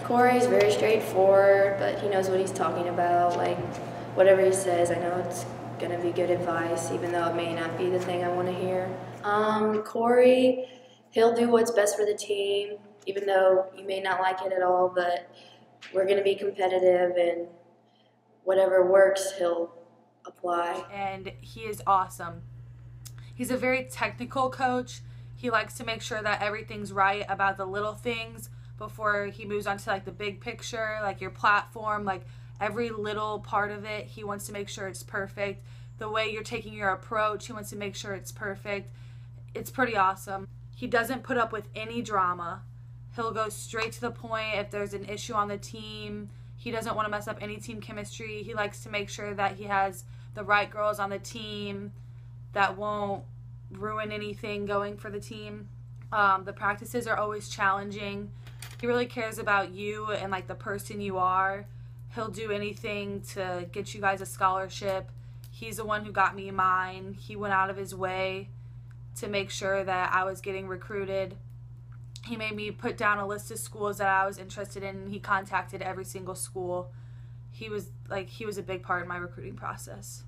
Corey's very straightforward, but he knows what he's talking about. Like, whatever he says, I know it's gonna be good advice, even though it may not be the thing I want to hear. Corey, he'll do what's best for the team, even though you may not like it at all, but we're gonna be competitive, and whatever works, he'll apply. And he is awesome. He's a very technical coach. He likes to make sure that everything's right about the little things before he moves on to like the big picture, like your platform, like every little part of it. He wants to make sure it's perfect. The way you're taking your approach, he wants to make sure it's perfect. It's pretty awesome. He doesn't put up with any drama. He'll go straight to the point if there's an issue on the team. He doesn't want to mess up any team chemistry. He likes to make sure that he has the right girls on the team that won't ruin anything going for the team. The practices are always challenging. He really cares about you and like the person you are. He'll do anything to get you guys a scholarship. He's the one who got me mine. He went out of his way to make sure that I was getting recruited. He made me put down a list of schools that I was interested in. He contacted every single school. He was a big part in my recruiting process.